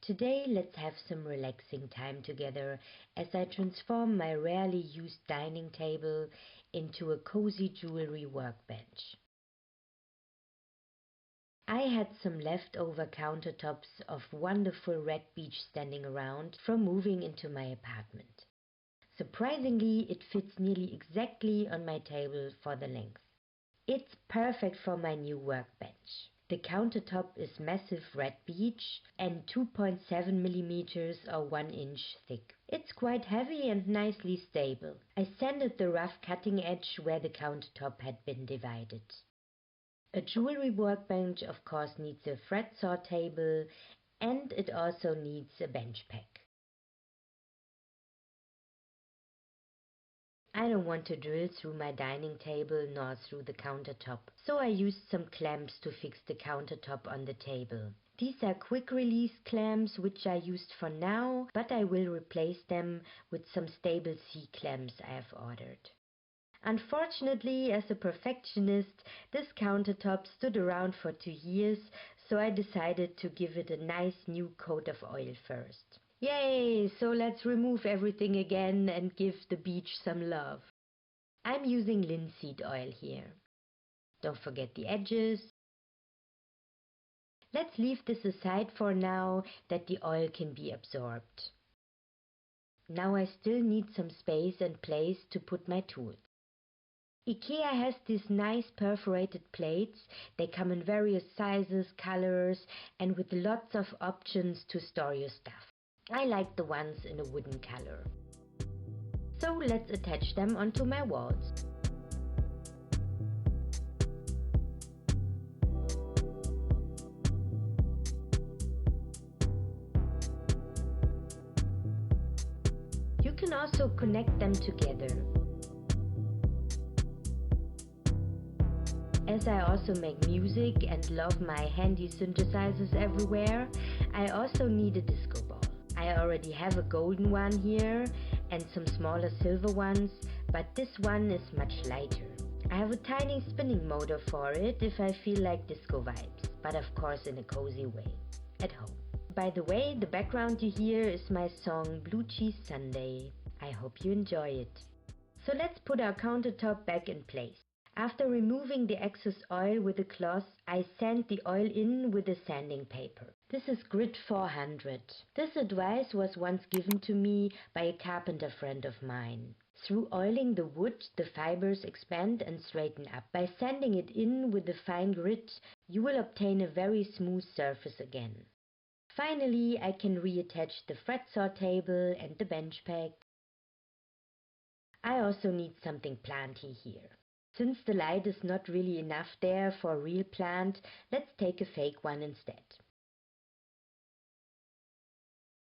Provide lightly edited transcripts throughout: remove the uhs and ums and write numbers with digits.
Today let's have some relaxing time together as I transform my rarely used dining table into a cozy jewelry workbench. I had some leftover countertops of wonderful red beech standing around from moving into my apartment. Surprisingly, it fits nearly exactly on my table for the length. It's perfect for my new workbench. The countertop is massive red beech and 2.7 mm or 1 inch thick. It's quite heavy and nicely stable. I sanded the rough cutting edge where the countertop had been divided. A jewelry workbench of course needs a fretsaw table, and it also needs a bench peg. I don't want to drill through my dining table nor through the countertop, so I used some clamps to fix the countertop on the table. These are quick release clamps which I used for now, but I will replace them with some stable C-clamps I have ordered. Unfortunately, as a perfectionist, this countertop stood around for 2 years, so I decided to give it a nice new coat of oil first. Yay! So let's remove everything again and give the beech some love. I'm using linseed oil here. Don't forget the edges. Let's leave this aside for now that the oil can be absorbed. Now I still need some space and place to put my tools. IKEA has these nice perforated plates. They come in various sizes, colors, and with lots of options to store your stuff. I like the ones in a wooden color. So let's attach them onto my walls. You can also connect them together. As I also make music and love my handy synthesizers everywhere, I also need a disco ball. I already have a golden one here and some smaller silver ones, but this one is much lighter. I have a tiny spinning motor for it if I feel like disco vibes, but of course in a cozy way, at home. By the way, the background you hear is my song Blue Cheese Sunday. I hope you enjoy it. So let's put our countertop back in place. After removing the excess oil with a cloth, I sand the oil in with a sanding paper. This is grit 400. This advice was once given to me by a carpenter friend of mine. Through oiling the wood, the fibers expand and straighten up. By sanding it in with a fine grit, you will obtain a very smooth surface again. Finally, I can reattach the fretsaw table and the bench peg. I also need something planty here. Since the light is not really enough there for a real plant, let's take a fake one instead.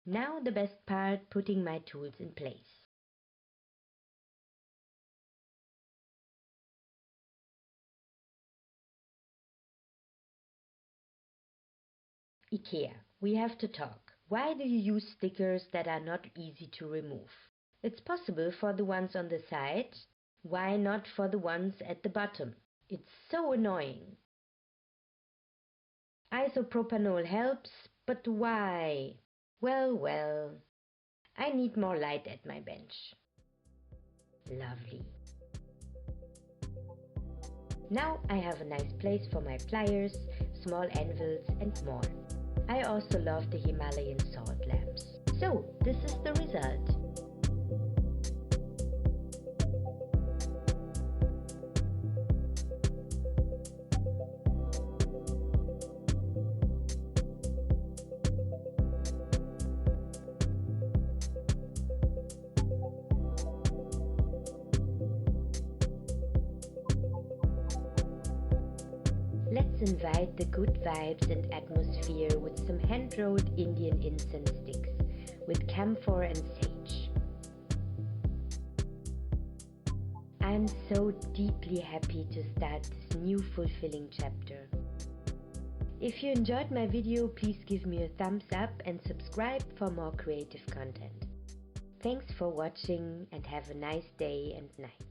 Now the best part, putting my tools in place. IKEA, we have to talk. Why do you use stickers that are not easy to remove? It's possible for the ones on the side. Why not for the ones at the bottom? It's so annoying. Isopropanol helps, but why? Well, I need more light at my bench. Lovely. Now I have a nice place for my pliers, small anvils and more. I also love the Himalayan salt lamps. So, this is the result. Let's invite the good vibes and atmosphere with some hand-rolled Indian incense sticks with camphor and sage. I'm so deeply happy to start this new fulfilling chapter. If you enjoyed my video, please give me a thumbs up and subscribe for more creative content. Thanks for watching and have a nice day and night.